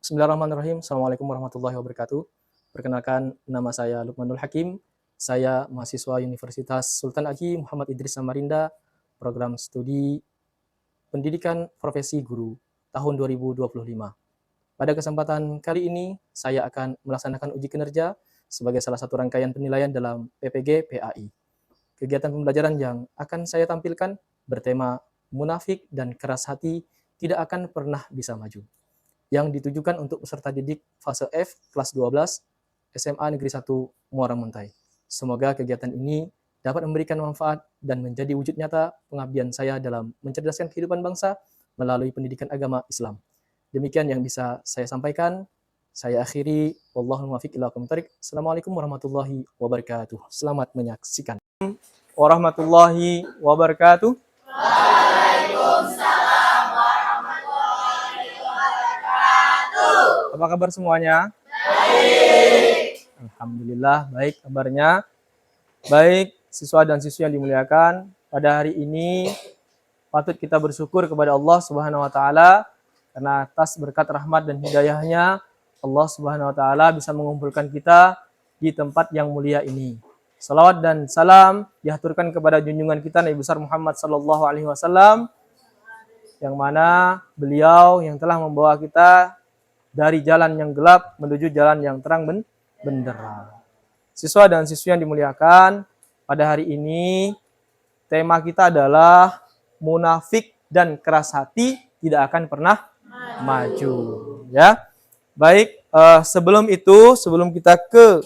Bismillahirrahmanirrahim. Assalamualaikum warahmatullahi wabarakatuh. Perkenalkan, nama saya Lukmanul Hakim. Saya mahasiswa Universitas Sultan Haji Muhammad Idris Samarinda, program studi Pendidikan Profesi Guru tahun 2025. Pada kesempatan kali ini, saya akan melaksanakan uji kinerja sebagai salah satu rangkaian penilaian dalam PPG PAI. Kegiatan pembelajaran yang akan saya tampilkan bertema munafik dan keras hati tidak akan pernah bisa maju, yang ditujukan untuk peserta didik fase F kelas 12 SMA Negeri 1 Muara Muntai. Semoga kegiatan ini dapat memberikan manfaat dan menjadi wujud nyata pengabdian saya dalam mencerdaskan kehidupan bangsa melalui pendidikan agama Islam. Demikian yang bisa saya sampaikan. Saya akhiri. Wallahul muwaffiq ila aqwamit thoriq. Assalamualaikum warahmatullahi wabarakatuh. Selamat menyaksikan. Warahmatullahi wabarakatuh. Apa kabar semuanya? Baik. Alhamdulillah, baik kabarnya. Baik, siswa dan siswi yang dimuliakan, pada hari ini patut kita bersyukur kepada Allah Subhanahu wa taala karena atas berkat rahmat dan hidayahnya Allah Subhanahu wa taala bisa mengumpulkan kita di tempat yang mulia ini. Salawat dan salam dihaturkan kepada junjungan kita Nabi besar Muhammad sallallahu alaihi wasallam, yang mana beliau yang telah membawa kita dari jalan yang gelap menuju jalan yang terang benderang. Siswa dan siswi yang dimuliakan, pada hari ini tema kita adalah munafik dan keras hati tidak akan pernah maju. Ya, baik. Sebelum kita ke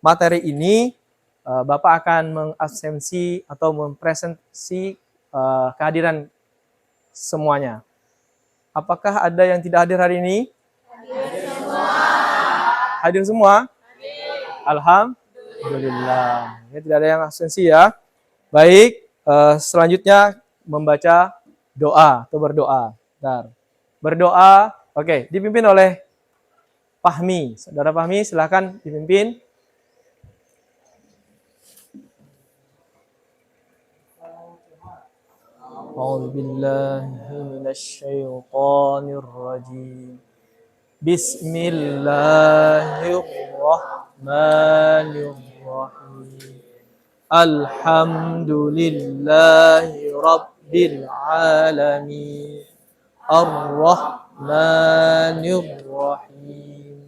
materi ini, Bapak akan mengabsensi atau mempresentasi kehadiran semuanya. Apakah ada yang tidak hadir hari ini? Hadir semua? Alhamdulillah. Ya, tidak ada yang absensi ya. Baik, selanjutnya membaca doa atau berdoa. Bentar. Berdoa, oke, dipimpin oleh Fahmi. Saudara Fahmi, silakan dipimpin. A'udzubillahi minasyaitonir rajim. Bismillahirrahmanirrahim. Alhamdulillahi rabbil alamin. Ar-Rahmanir-Rahim.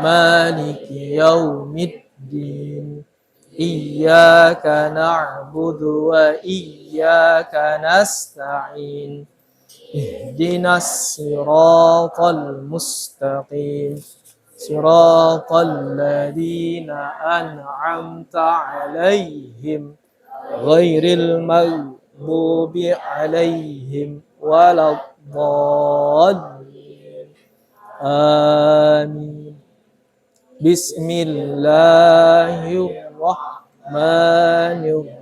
Maliki yaumiddin. Iyyaka na'budu wa iyyaka nasta'in. Ihdinas siratal mustaqim. Siratal ladzina an'amta 'alaihim ghairil maghdubi 'alaihim waladdallin. Amin. Bismillahirrahmanirrahim.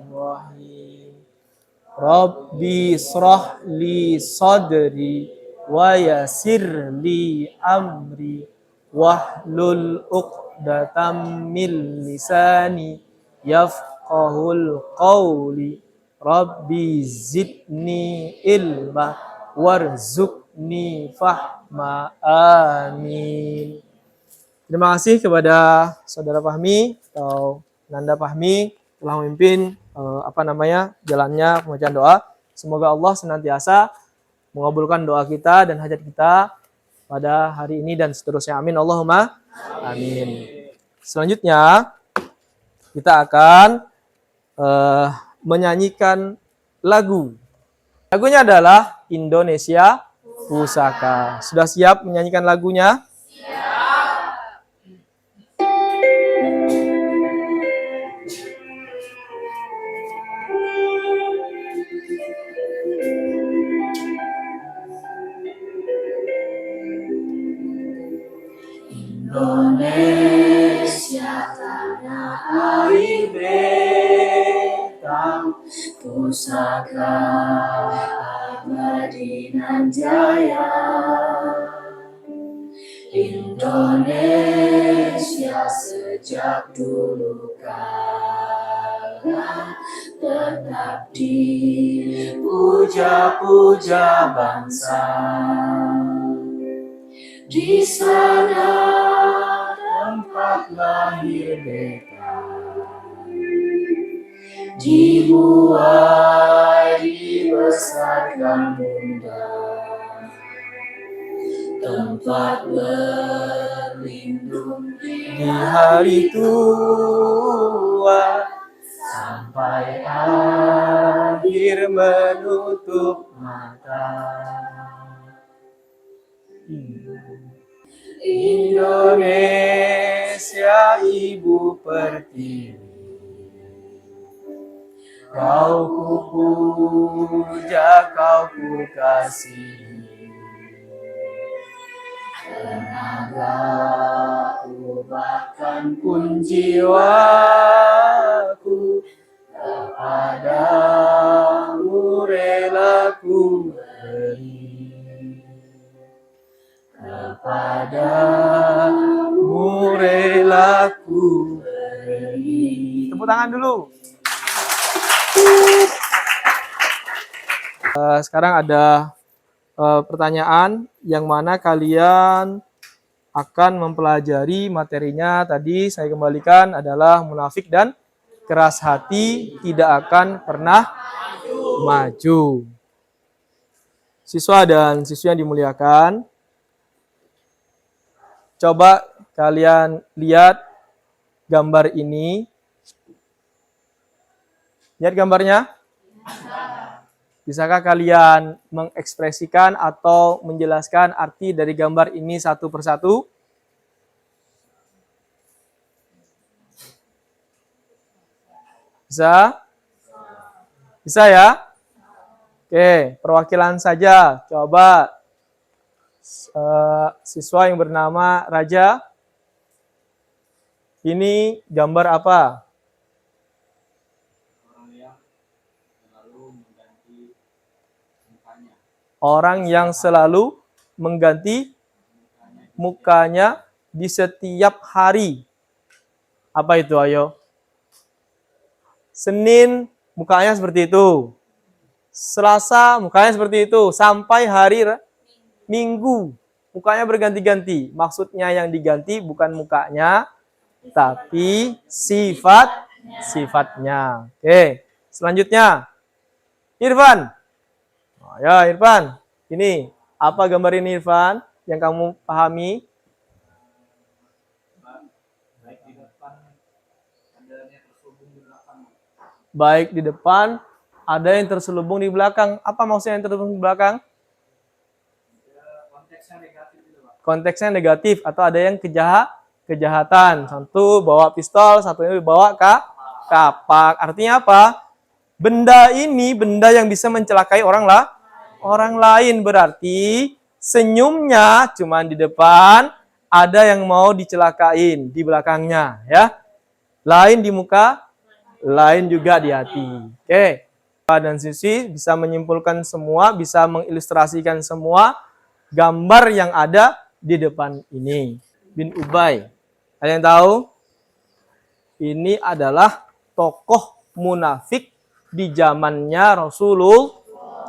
Rabbi israh li sadri wa yassir li amri wahlul 'uqdatam min lisani yafqahul qawli. Rabbi zidni ilma warzuqni fahma. Amin. Terima kasih kepada Saudara Fahmi atau Nanda Fahmi telah memimpin jalannya pembacaan doa. Semoga Allah senantiasa mengabulkan doa kita dan hajat kita pada hari ini dan seterusnya. Amin. Allahumma amin. Selanjutnya kita akan menyanyikan lagu. Lagunya adalah Indonesia Pusaka. Sudah siap menyanyikan lagunya? Indonesia tanah air bentang, pusaka abadi nan jaya. Indonesia sejak dulu kala tetap dipuja-puja bangsa. Di sana tempat lahir beta, dibuai dibesarkan bunda, tempat berlindung Di hari tua sampai akhir menutup mata. Indonesia ibu pertiwi, kau ku puja, kau ku kasihi. tenagaku bahkan Pun jiwaku kepadamu rela ku beri, kepadamu rela ku beri. Tepuk tangan dulu. Sekarang ada pertanyaan yang mana kalian akan mempelajari materinya. Tadi saya kembalikan adalah munafik dan keras hati tidak akan pernah maju. Siswa dan siswi yang dimuliakan, coba kalian lihat gambar ini. Lihat gambarnya? Bisakah kalian mengekspresikan atau menjelaskan arti dari gambar ini satu persatu? Bisa? Bisa ya? Oke, perwakilan saja. Coba siswa yang bernama Raja. Ini gambar apa? Orang yang selalu mengganti mukanya di setiap hari. Apa itu, ayo? Senin mukanya seperti itu. Selasa mukanya seperti itu. Sampai hari Minggu mukanya berganti-ganti. Maksudnya yang diganti bukan mukanya, tapi sifatnya. Oke, selanjutnya Irfan. Oh, ya Irfan, ini apa gambar ini Irfan yang kamu pahami? Baik di depan, ada yang terselubung di belakang. Apa maksudnya yang terselubung di belakang? Konteksnya negatif atau ada yang kejahatan. Satu bawa pistol, satunya bawa kapak. Artinya apa? Benda ini benda yang bisa mencelakai orang lain, berarti senyumnya cuma di depan, ada yang mau dicelakain di belakangnya, ya. Lain di muka, lain juga di hati. Oke. Dan sisi bisa menyimpulkan semua, bisa mengilustrasikan semua gambar yang ada di depan ini. Bin Ubay. Kalian tahu? Ini adalah tokoh munafik di zamannya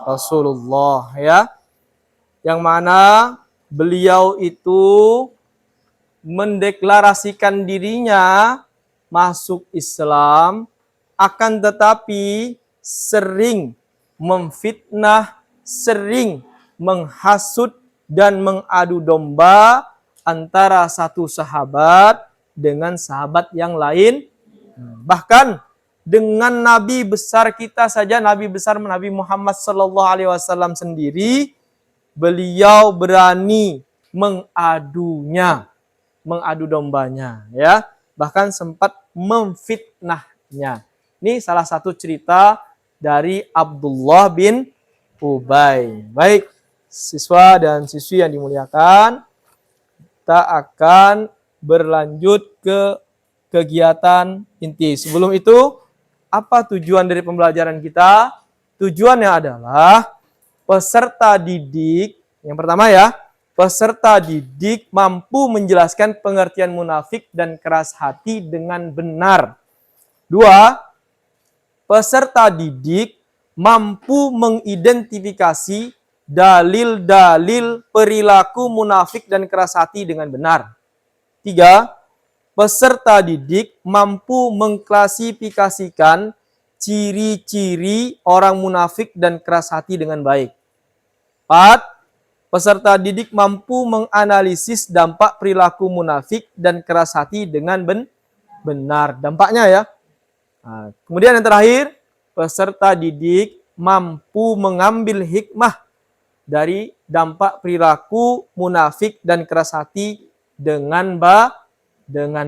Rasulullah, ya. Yang mana beliau itu mendeklarasikan dirinya masuk Islam, akan tetapi sering memfitnah, sering menghasut dan mengadu domba antara satu sahabat dengan sahabat yang lain. Bahkan dengan Nabi besar kita saja, Nabi besar Nabi Muhammad SAW sendiri, beliau berani mengadunya, mengadu dombanya, ya. Bahkan sempat memfitnahnya. Ini salah satu cerita dari Abdullah bin Ubay. Baik, siswa dan siswi yang dimuliakan, kita akan berlanjut ke kegiatan inti. Sebelum itu, apa tujuan dari pembelajaran kita? Tujuannya adalah peserta didik, yang pertama ya, peserta didik mampu menjelaskan pengertian munafik dan keras hati dengan benar. 2, peserta didik mampu mengidentifikasi dalil-dalil perilaku munafik dan keras hati dengan benar. 3. Peserta didik mampu mengklasifikasikan ciri-ciri orang munafik dan keras hati dengan baik. 4. Peserta didik mampu menganalisis dampak perilaku munafik dan keras hati dengan benar. Dampaknya ya. Nah, kemudian yang terakhir, peserta didik mampu mengambil hikmah dari dampak perilaku munafik dan keras hati dengan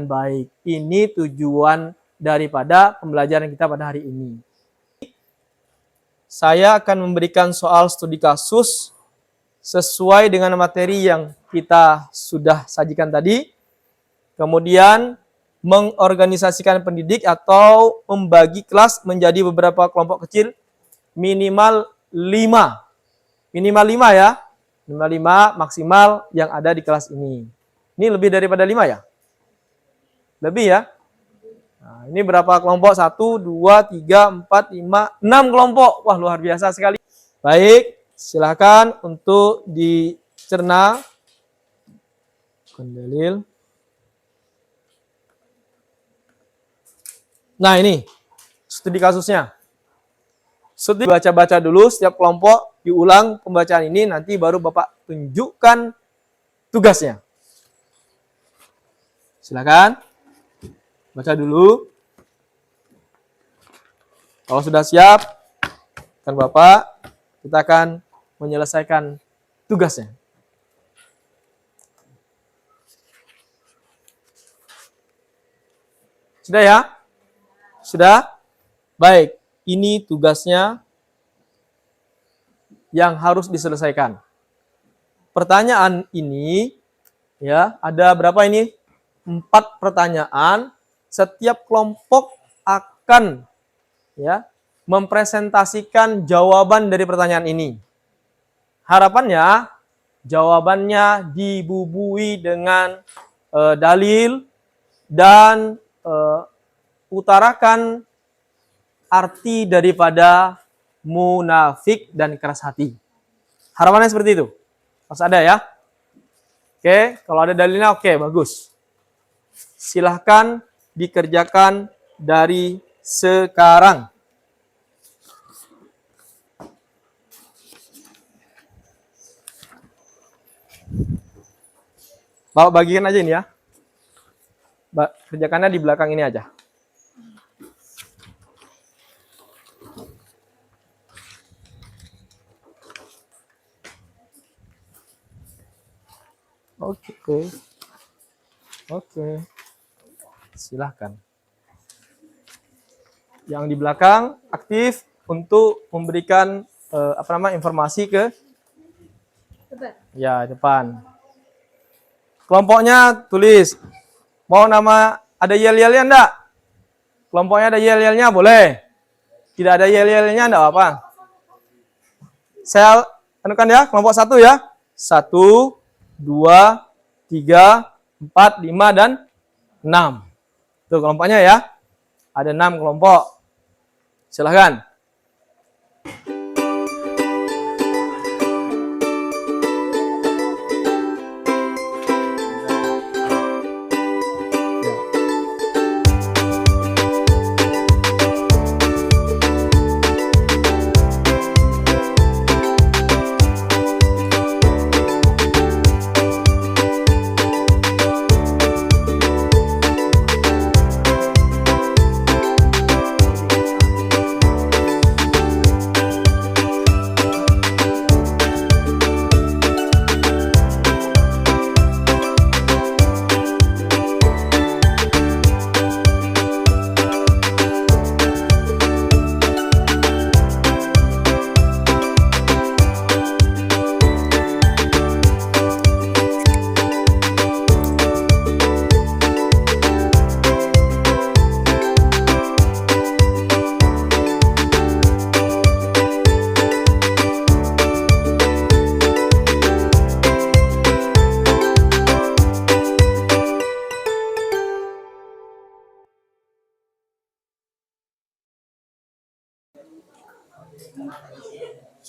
baik. Ini tujuan daripada pembelajaran kita pada hari ini. Saya akan memberikan soal studi kasus sesuai dengan materi yang kita sudah sajikan tadi. Kemudian mengorganisasikan pendidik atau membagi kelas menjadi beberapa kelompok kecil minimal 5. Minimal 5 ya. Minimal 5 maksimal yang ada di kelas ini. Ini lebih daripada 5 ya? Lebih ya? Nah, ini berapa kelompok? 1, 2, 3, 4, 5, 6 kelompok. Wah, luar biasa sekali. Baik, silakan untuk dicerna. Dalil. Nah, ini studi kasusnya. Studi baca-baca dulu setiap kelompok, diulang pembacaan ini, nanti baru Bapak tunjukkan tugasnya. Silakan. Baca dulu. Kalau sudah siap, kan Bapak, kita akan menyelesaikan tugasnya. Sudah ya? Sudah? Baik, ini tugasnya yang harus diselesaikan. Pertanyaan ini, ya, ada berapa ini? 4 pertanyaan. Setiap kelompok akan ya mempresentasikan jawaban dari pertanyaan ini. Harapannya jawabannya dibubui dengan dalil dan utarakan arti daripada munafik dan keras hati. Harapannya seperti itu. Harus ada ya. Oke, kalau ada dalilnya oke, bagus. Silahkan dikerjakan dari sekarang. Bapak bagikan aja ini ya. Kerjakannya di belakang ini aja. Oke. Silahkan. Yang di belakang aktif untuk memberikan informasi ke depan. Kelompoknya tulis. Mau nama ada yel-yelnya enggak? Kelompoknya ada yel-yelnya boleh. Tidak ada yel-yelnya enggak apa-apa. Saya anukan ya, kelompok 1 ya. 1, 2, 3, 4, 5 dan 6. Tuh kelompoknya ya. Ada 6 kelompok. Silahkan.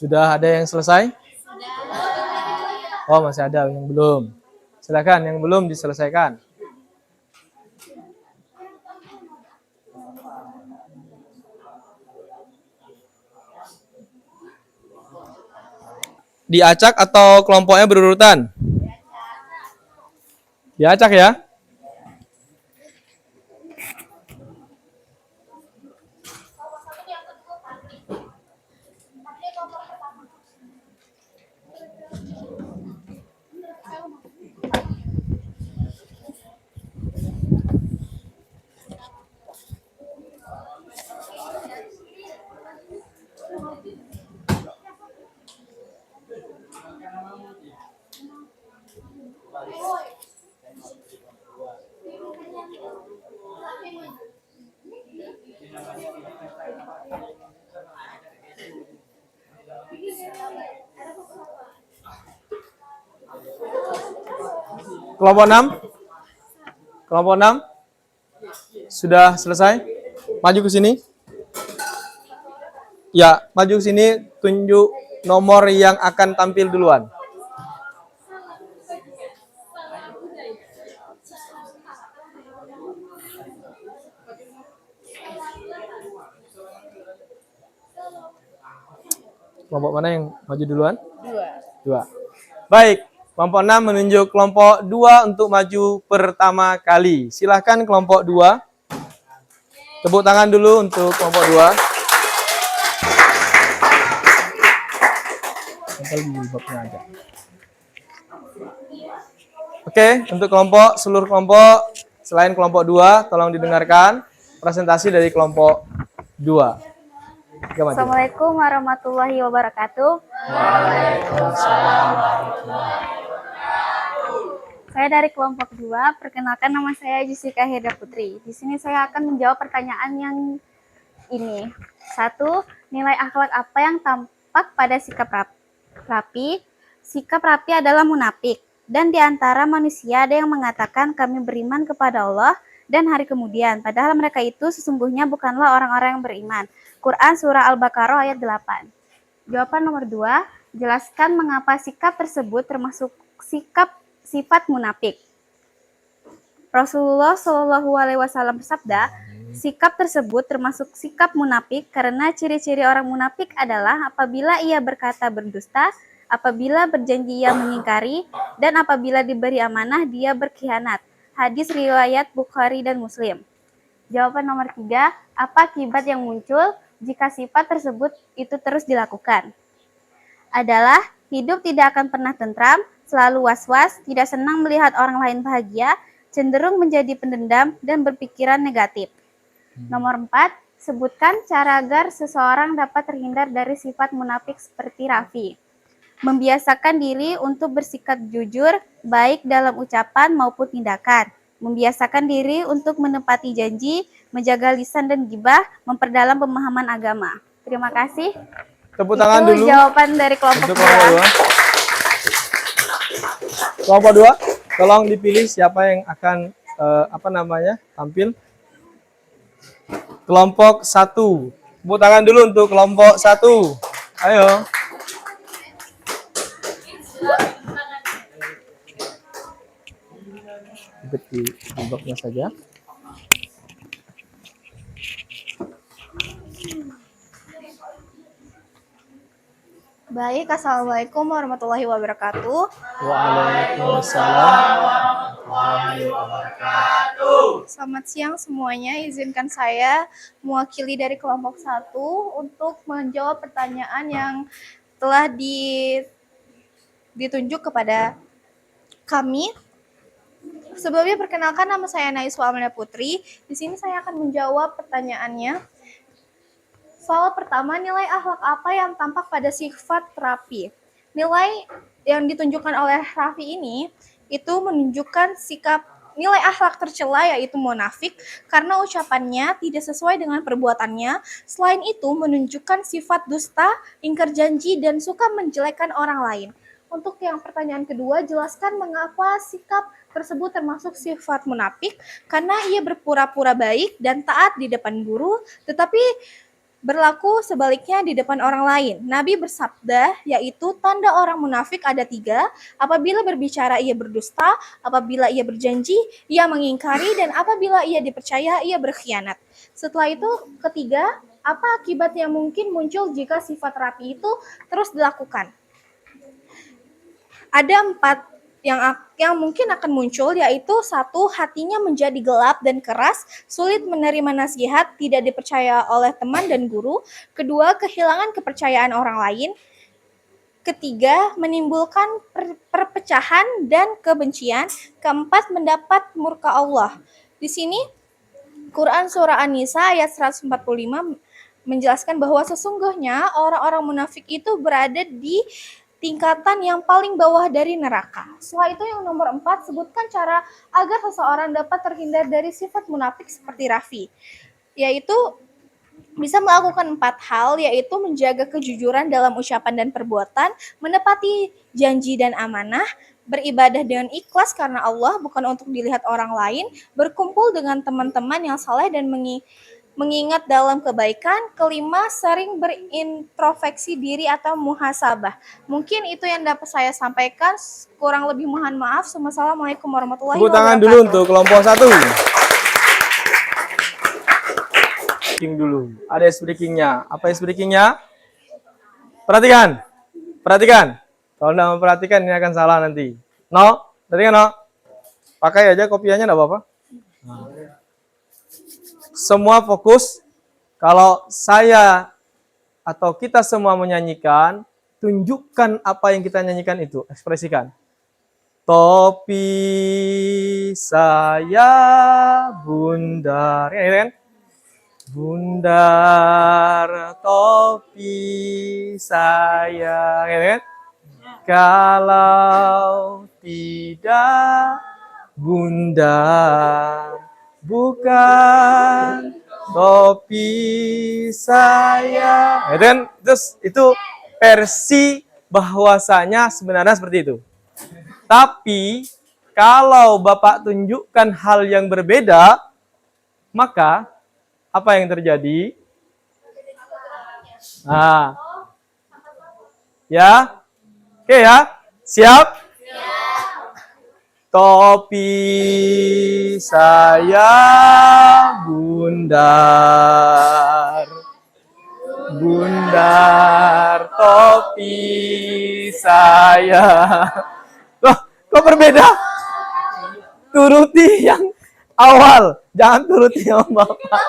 Sudah ada yang selesai? Sudah. Oh, masih ada yang belum. Silakan yang belum diselesaikan. Diacak atau kelompoknya berurutan? Diacak ya. Kelompok 6? Kelompok 6? Sudah selesai? Maju ke sini. Ya, maju ke sini, tunjuk nomor yang akan tampil duluan. Kelompok mana yang maju duluan? Dua. Baik, kelompok 6 menunjuk kelompok 2 untuk maju pertama kali. Silahkan kelompok 2. Tepuk tangan dulu untuk kelompok 2. Oke, untuk seluruh kelompok selain kelompok 2, tolong didengarkan presentasi dari kelompok 2. Assalamualaikum warahmatullahi wabarakatuh. Saya dari kelompok 2, perkenalkan nama saya Jessica Heda Putri. Di sini saya akan menjawab pertanyaan yang ini. 1. Nilai akhlak apa yang tampak pada sikap rapi? Sikap rapi adalah munafik. Dan di antara manusia ada yang mengatakan kami beriman kepada Allah dan hari kemudian. Padahal mereka itu sesungguhnya bukanlah orang-orang yang beriman. Quran Surah Al-Baqarah ayat 8. Jawaban nomor 2, jelaskan mengapa sikap tersebut termasuk sifat munafik. Rasulullah Shallallahu Alaihi Wasallam bersabda, sikap tersebut termasuk sikap munafik karena ciri-ciri orang munafik adalah apabila ia berkata berdusta, apabila berjanji ia mengingkari, dan apabila diberi amanah dia berkhianat. Hadis riwayat Bukhari dan Muslim. Jawaban nomor 3, apa akibat yang muncul jika sifat tersebut itu terus dilakukan? Adalah hidup tidak akan pernah tentram, selalu was-was, tidak senang melihat orang lain bahagia, cenderung menjadi pendendam dan berpikiran negatif. Nomor 4, sebutkan cara agar seseorang dapat terhindar dari sifat munafik seperti Raffi. Membiasakan diri untuk bersikap jujur, baik dalam ucapan maupun tindakan. Membiasakan diri untuk menepati janji, menjaga lisan dan gibah, memperdalam pemahaman agama. Terima kasih. Tepuk tangan dulu. Itu jawaban dari kelompok 2. Kelompok 2, tolong dipilih siapa yang akan tampil. Kelompok 1. Tepuk tangan dulu untuk kelompok 1. Ayo. Di bloknya saja. Baik, assalamualaikum warahmatullahi wabarakatuh. Waalaikumsalam. Selamat siang semuanya. Izinkan saya mewakili dari kelompok 1 untuk menjawab pertanyaan yang telah ditunjuk kepada kami. Sebelumnya perkenalkan, nama saya Naiswa Amelia Putri. Di sini saya akan menjawab pertanyaannya. Soal pertama, nilai akhlak apa yang tampak pada sifat Raffi? Nilai yang ditunjukkan oleh Raffi ini itu menunjukkan sikap nilai akhlak tercela, yaitu munafik, karena ucapannya tidak sesuai dengan perbuatannya. Selain itu menunjukkan sifat dusta, ingkar janji, dan suka menjelekkan orang lain. Untuk yang pertanyaan kedua, jelaskan mengapa sikap tersebut termasuk sifat munafik, karena ia berpura-pura baik dan taat di depan guru, tetapi Berlaku sebaliknya di depan orang lain. Nabi bersabda, yaitu tanda orang munafik ada 3, apabila berbicara ia berdusta, apabila ia berjanji ia mengingkari, dan apabila ia dipercaya ia berkhianat. Setelah itu ketiga, apa akibat yang mungkin muncul jika sifat rapi itu terus dilakukan? Ada 4 yang mungkin akan muncul, yaitu 1. Hatinya menjadi gelap dan keras, sulit menerima nasihat, tidak dipercaya oleh teman dan guru. 2. Kehilangan kepercayaan orang lain. 3. Menimbulkan perpecahan dan kebencian. 4. Mendapat murka Allah. Di sini Quran Surah An-Nisa ayat 145 menjelaskan bahwa sesungguhnya orang-orang munafik itu berada di tingkatan yang paling bawah dari neraka. Setelah itu yang nomor 4, sebutkan cara agar seseorang dapat terhindar dari sifat munafik seperti Raffi, yaitu bisa melakukan 4 hal, yaitu menjaga kejujuran dalam ucapan dan perbuatan, menepati janji dan amanah, beribadah dengan ikhlas karena Allah bukan untuk dilihat orang lain, berkumpul dengan teman-teman yang saleh dan mengingat dalam kebaikan. 5, sering berintrospeksi diri atau muhasabah. Mungkin itu yang dapat saya sampaikan. Kurang lebih mohon maaf. Wassalamualaikum warahmatullahi Tepuk tangan wabarakatuh. dulu untuk kelompok 1. Speaking dulu. Ada speakingnya. Apa speakingnya? Perhatikan. Perhatikan. Kalau tidak memperhatikan ini akan salah nanti. No? Perhatikan no? Pakai aja kopiannya enggak apa-apa. Nah. Semua fokus, kalau saya atau kita semua menyanyikan, tunjukkan apa yang kita nyanyikan itu, ekspresikan. Topi saya bundar, ya kan? Bundar topi saya, ya kan? Kalau tidak bundar, bukan topi saya. Ya kan? Terus itu versi bahwasanya sebenarnya seperti itu. Tapi kalau Bapak tunjukkan hal yang berbeda, maka apa yang terjadi? Nah. Ya. Oke ya. Siap? Topi saya bundar, bundar topi saya. Loh, kok berbeda? Turuti yang awal, jangan turuti yang Bapak.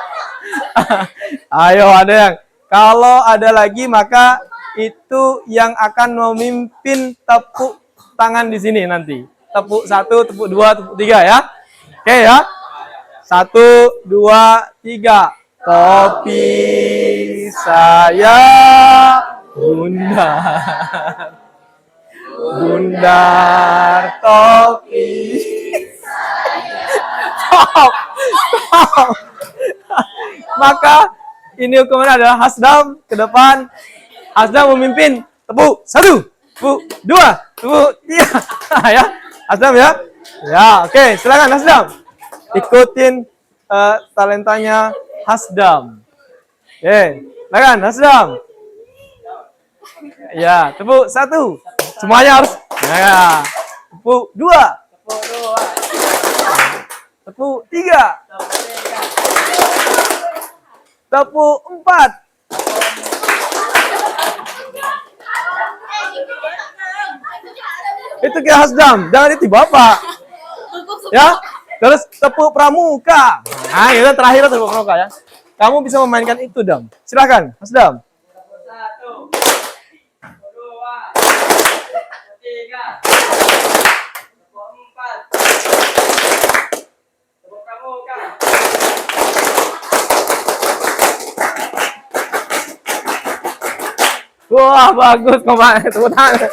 Ayo ada yang, kalau ada lagi maka itu yang akan memimpin tepuk tangan di sini nanti. Tepuk 1, tepuk 2, tepuk 3 ya. Oke ya. 1, 2, 3. Topi saya bundar. Bundar topi. Stop. Stop. Maka ini hukumannya adalah Hasdam ke depan. Hasdam memimpin. Tepuk 1, tepuk 2, tepuk 3. Ya. Hasdam ya? Ya, oke. Silakan Hasdam. Ikutin talentanya Hasdam. Silakan Hasdam. Ya, tepuk 1. Semuanya harus. Ya. Tepuk 2. Tepuk 3. Tepuk 4. Itu kayak Hasdam, jangan itu Bapak. Ya, terus tepuk pramuka. Nah, itu terakhir tepuk pramuka ya. Kamu bisa memainkan itu, Dam. Silakan, Hasdam. 1, 2, 3, 4, tepuk pramuka. Wah, bagus kemarin tepuk tangan.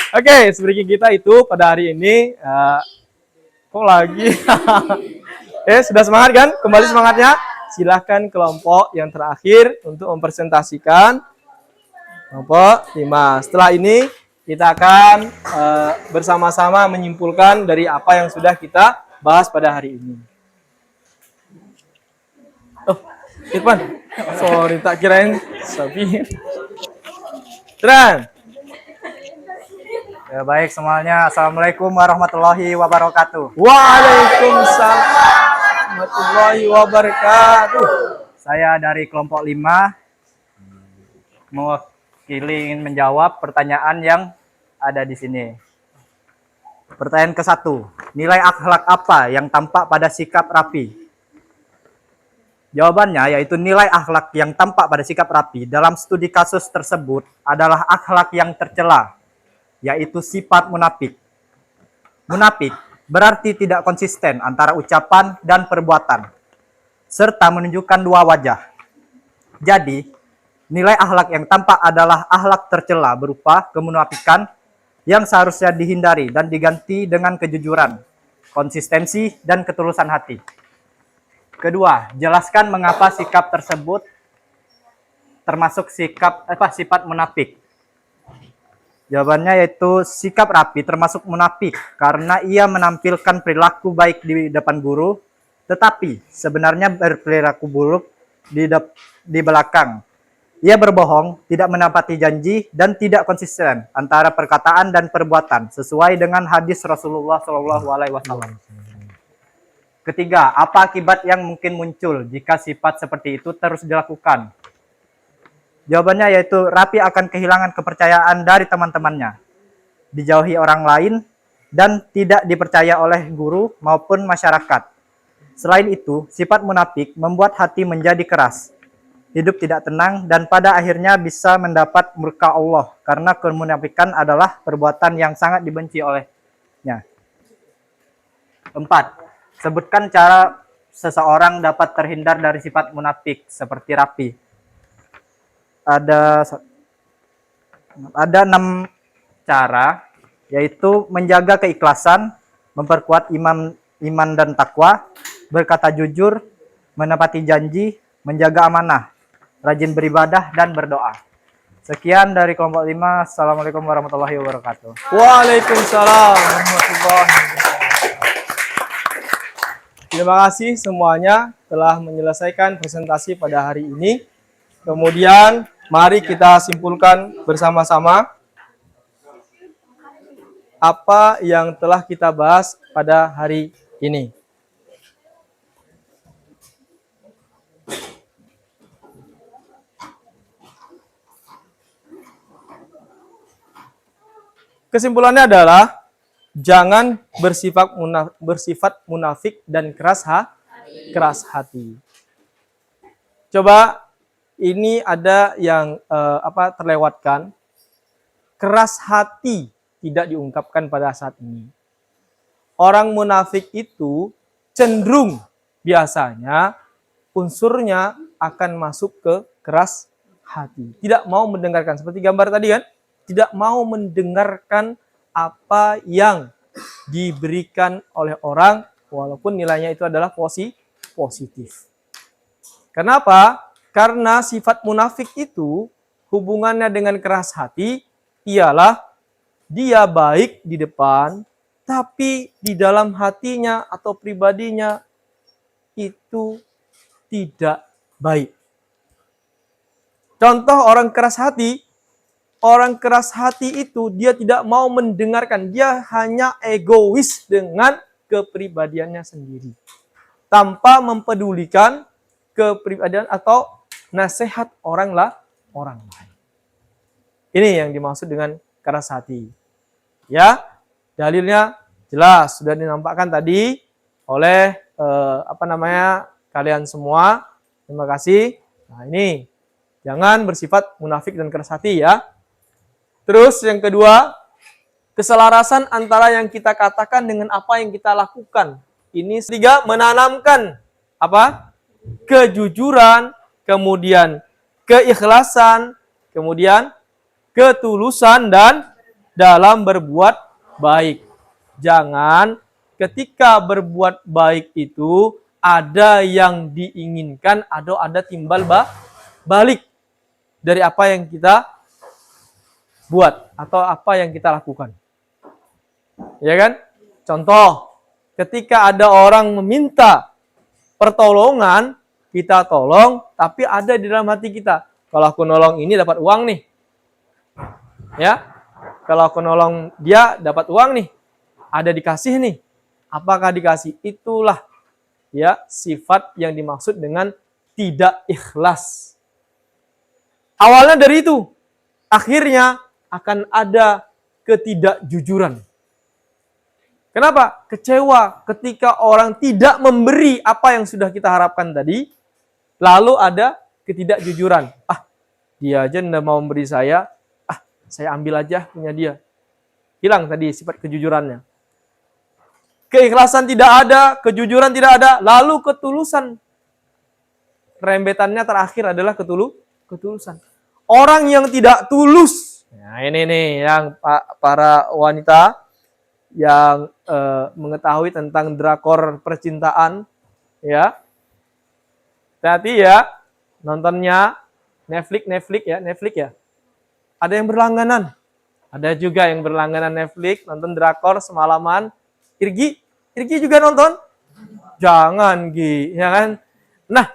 Oke, speaking kita itu pada hari ini kok lagi? Sudah semangat kan? Kembali semangatnya. Silahkan kelompok yang terakhir untuk mempresentasikan kelompok 5. Setelah ini kita akan bersama-sama menyimpulkan dari apa yang sudah kita bahas pada hari ini. Oh, Irfan. Sorry, tak kirain Sabi. Tran. Ya, baik semuanya. Assalamualaikum warahmatullahi wabarakatuh. Waalaikumsalam warahmatullahi wabarakatuh. Saya dari kelompok 5 mewakili ingin menjawab pertanyaan yang ada di sini. Pertanyaan ke-1. Nilai akhlak apa yang tampak pada sikap rapi? Jawabannya yaitu nilai akhlak yang tampak pada sikap rapi dalam studi kasus tersebut adalah akhlak yang tercela, yaitu sifat munafik. Munafik berarti tidak konsisten antara ucapan dan perbuatan, serta menunjukkan dua wajah. Jadi, nilai akhlak yang tampak adalah akhlak tercela berupa kemunafikan yang seharusnya dihindari dan diganti dengan kejujuran, konsistensi, dan ketulusan hati. Kedua, jelaskan mengapa sikap tersebut termasuk sifat munafik. Jawabannya yaitu sikap rapi termasuk munafik karena ia menampilkan perilaku baik di depan guru, tetapi sebenarnya berperilaku buruk di belakang. Ia berbohong, tidak menepati janji, dan tidak konsisten antara perkataan dan perbuatan sesuai dengan hadis Rasulullah SAW. Ketiga, apa akibat yang mungkin muncul jika sifat seperti itu terus dilakukan? Jawabannya yaitu rapi akan kehilangan kepercayaan dari teman-temannya, dijauhi orang lain, dan tidak dipercaya oleh guru maupun masyarakat. Selain itu, sifat munafik membuat hati menjadi keras, hidup tidak tenang, dan pada akhirnya bisa mendapat murka Allah karena kemunafikan adalah perbuatan yang sangat dibenci olehnya. 4. Sebutkan cara seseorang dapat terhindar dari sifat munafik seperti rapi. Ada 6 cara, yaitu menjaga keikhlasan, memperkuat iman dan takwa, berkata jujur, menepati janji, menjaga amanah, rajin beribadah, dan berdoa. Sekian dari kelompok 5. Assalamualaikum warahmatullahi wabarakatuh. Waalaikumsalam warahmatullahi wabarakatuh. Terima kasih semuanya telah menyelesaikan presentasi pada hari ini. Kemudian mari kita simpulkan bersama-sama apa yang telah kita bahas pada hari ini. Kesimpulannya adalah jangan bersifat munafik dan keras hati. Coba ini ada yang terlewatkan. Keras hati tidak diungkapkan pada saat ini. Orang munafik itu cenderung biasanya unsurnya akan masuk ke keras hati. Tidak mau mendengarkan, seperti gambar tadi kan? Tidak mau mendengarkan apa yang diberikan oleh orang walaupun nilainya itu adalah positif. Kenapa? Karena sifat munafik itu hubungannya dengan keras hati ialah dia baik di depan tapi di dalam hatinya atau pribadinya itu tidak baik. Contoh orang keras hati. Orang keras hati itu dia tidak mau mendengarkan. Dia hanya egois dengan kepribadiannya sendiri. Tanpa mempedulikan kepribadian atau nasihat orang lain. Ini yang dimaksud dengan keras hati. Ya, dalilnya jelas. Sudah dinampakkan tadi oleh kalian semua. Terima kasih. Nah ini, jangan bersifat munafik dan keras hati ya. Terus yang kedua, keselarasan antara yang kita katakan dengan apa yang kita lakukan. Ini ketiga, menanamkan kejujuran, kemudian keikhlasan, kemudian ketulusan dan dalam berbuat baik. Jangan ketika berbuat baik itu ada yang diinginkan, ada timbal balik dari apa yang kita buat atau apa yang kita lakukan. Ya kan? Contoh, ketika ada orang meminta pertolongan, kita tolong, tapi ada di dalam hati kita. Kalau aku nolong ini dapat uang nih. Ya. Kalau aku nolong dia dapat uang nih. Ada dikasih nih. Apakah dikasih? Itulah ya sifat yang dimaksud dengan tidak ikhlas. Awalnya dari itu. Akhirnya akan ada ketidakjujuran. Kenapa? Kecewa ketika orang tidak memberi apa yang sudah kita harapkan tadi. Lalu ada ketidakjujuran. Dia aja tidak mau memberi saya. Saya ambil aja punya dia. Hilang tadi sifat kejujurannya. Keikhlasan tidak ada, kejujuran tidak ada, lalu ketulusan. Rembetannya terakhir adalah ketulusan. Orang yang tidak tulus. Nah, ini nih yang para wanita yang mengetahui tentang drakor percintaan, ya. Hati-hati ya nontonnya Netflix ya. Ada yang berlangganan. Ada juga yang berlangganan Netflix, nonton drakor semalaman. Irgi juga nonton? Jangan, Gi, ya kan? Nah,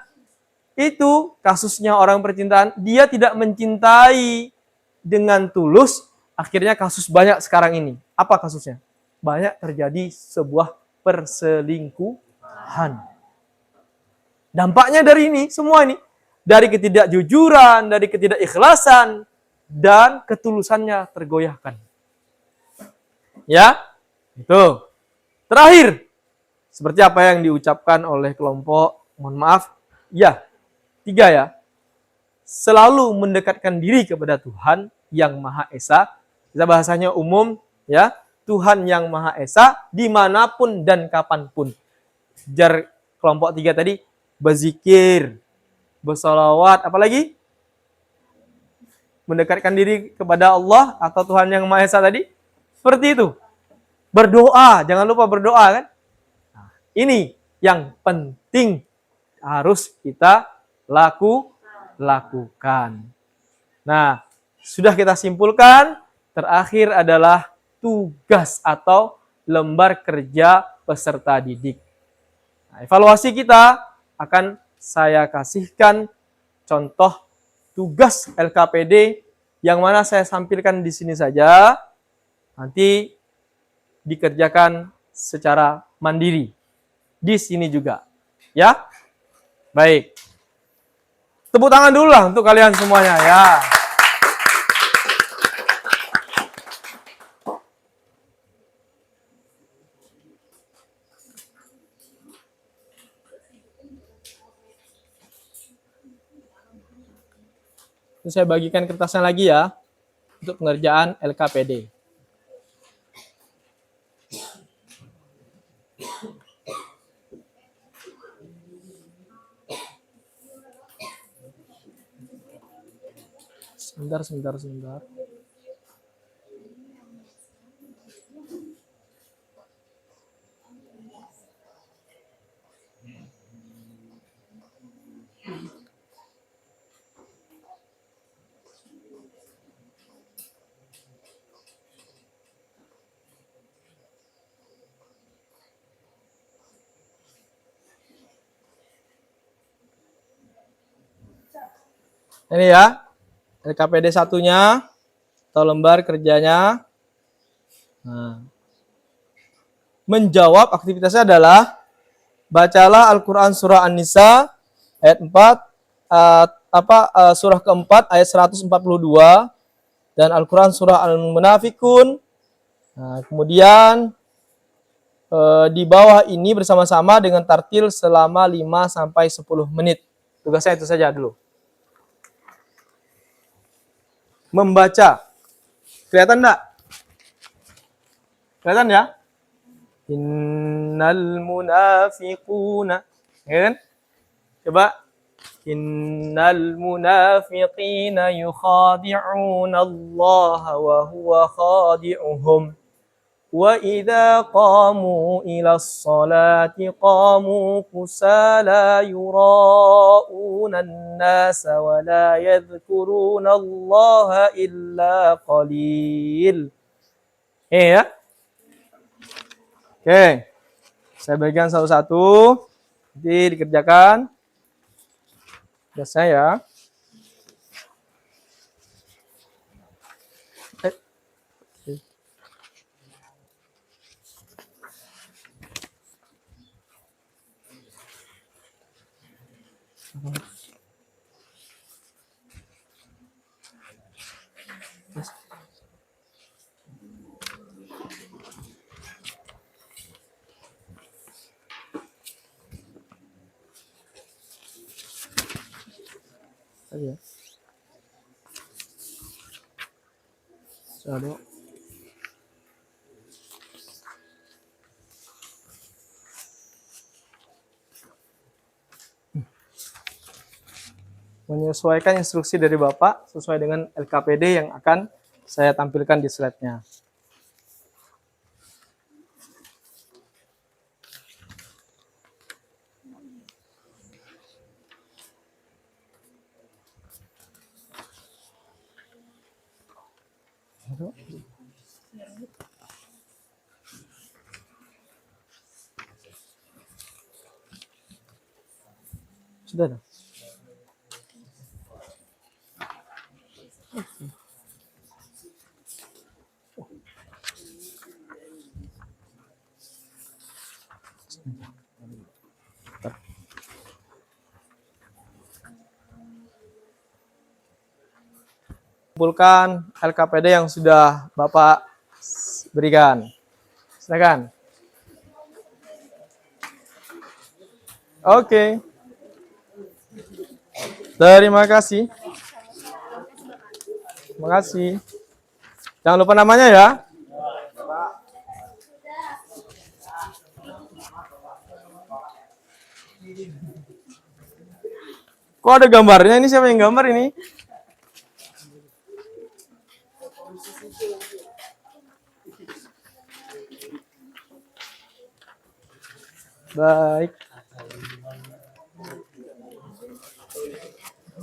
itu kasusnya orang percintaan. Dia tidak mencintai dengan tulus, akhirnya kasus banyak sekarang ini. Apa kasusnya? Banyak terjadi sebuah perselingkuhan. Dampaknya dari ini, semua ini. Dari ketidakjujuran, dari ketidakikhlasan, dan ketulusannya tergoyahkan. Ya, itu. Terakhir, seperti apa yang diucapkan oleh kelompok, mohon maaf, ya, 3 ya. Selalu mendekatkan diri kepada Tuhan yang Maha Esa. Kita bahasanya umum, ya. Tuhan yang Maha Esa, dimanapun dan kapanpun. Jar kelompok 3 tadi, berzikir, bersolawat, apalagi? Mendekatkan diri kepada Allah atau Tuhan yang Maha Esa tadi. Seperti itu. Berdoa, jangan lupa berdoa kan. Nah, ini yang penting harus kita lakukan. Nah, sudah kita simpulkan, terakhir adalah tugas atau lembar kerja peserta didik. Nah, evaluasi kita akan saya kasihkan contoh tugas LKPD yang mana saya sampilkan di sini saja. Nanti dikerjakan secara mandiri. Di sini juga. Ya? Baik. Tepuk tangan dulu lah untuk kalian semuanya ya. Ini saya bagikan kertasnya lagi ya untuk pengerjaan LKPD. Sebentar. Ini ya, LKPD satunya atau lembar kerjanya. Nah, menjawab aktivitasnya adalah bacalah Al-Quran surah An-Nisa ayat 4, surah keempat ayat 142 dan Al-Quran surah Al-Munafikun. Nah, kemudian di bawah ini bersama-sama dengan tartil selama 5-10 menit. Tugasnya itu saja dulu. Membaca. Kelihatan enggak? Kelihatan ya? Innal munafiquna. Ya kan? Coba. Innal munafiqina yukhadi'una Allah wa huwa khadi'uhum. Wa idza qamu ila sholati qamu kusala yura'una an-nasa wa la yadhkuruna Allah illa qalil. Ya. Oke. Saya bagikan satu-satu. Nanti dikerjakan. Biasanya ya. Tadi ya. Shadow. Menyesuaikan instruksi dari Bapak sesuai dengan LKPD yang akan saya tampilkan di slide-nya. Sudah dah. Kumpulkan LKPD yang sudah Bapak berikan. Silakan. Oke. Terima kasih. Terima kasih. Jangan lupa namanya ya. Kok ada gambarnya? Ini siapa yang gambar ini? Baik.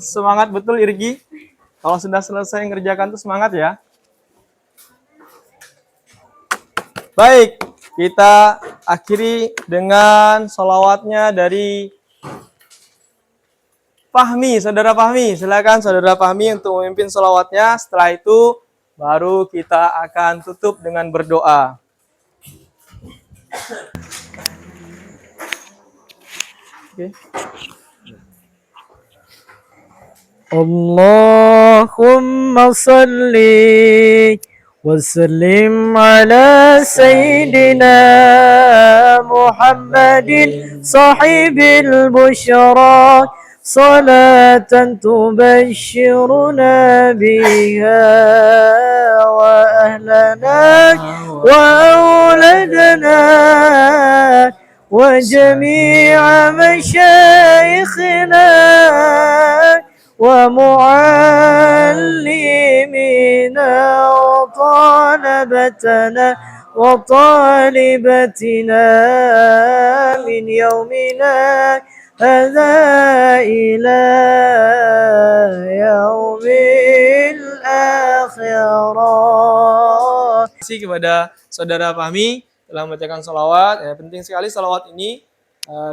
Semangat betul Irgi. Kalau sudah selesai ngerjakan tuh semangat ya. Baik, kita akhiri dengan sholawatnya dari Fahmi, Saudara Fahmi. Silakan Saudara Fahmi untuk memimpin sholawatnya. Setelah itu baru kita akan tutup dengan berdoa. Okay. Allahumma salli wa sallim ala Sayyidina Muhammadin sahibil bushra salatan tubashshiruna biha wa ahlana wa awladana وجميع مشايخنا ومعلمينا وطالبتنا وطالبتنا من يومنا هذا إلى يوم الآخرة. Terima kasih kepada Saudara Fahmi telah membacakan sholawat. Penting sekali sholawat ini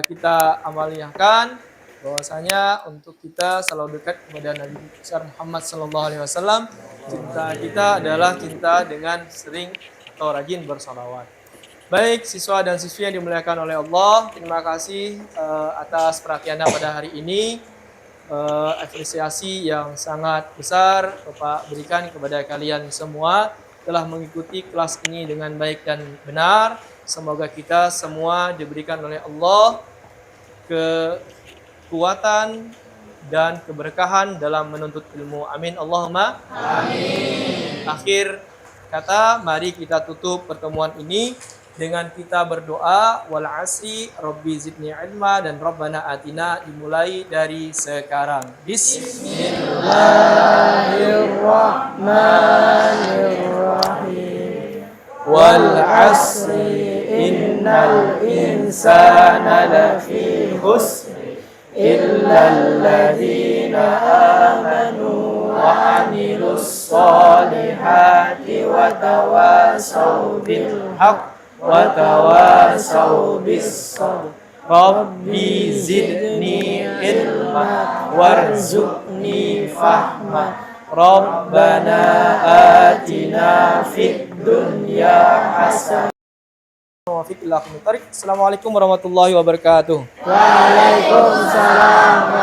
kita amaliyahkan, bahwasanya untuk kita selalu dekat kepada Nabi besar Muhammad SAW. Cinta kita adalah cinta dengan sering atau rajin bersholawat. Baik siswa dan siswi yang dimuliakan oleh Allah, terima kasih atas perhatiannya pada hari ini. Apresiasi yang sangat besar Bapak berikan kepada kalian semua telah mengikuti kelas ini dengan baik dan benar. Semoga kita semua diberikan oleh Allah kekuatan dan keberkahan dalam menuntut ilmu. Amin Allahumma amin. Akhir kata, mari kita tutup pertemuan ini dengan kita berdoa wal asri rabbi zidni ilma dan rabbana atina, dimulai dari sekarang. Bismillahirrahmanirrahim. Wal asri innal insana lafi khusr illal ladzina amanu wa amilus solihati wa tawasaw bil haqq wa tawasaw bis sabr. Rabbi zidni ilma warzuqni fahma. Rabbana atina fid dunya hasanah. Assalamualaikum warahmatullahi wabarakatuh. Waalaikumsalam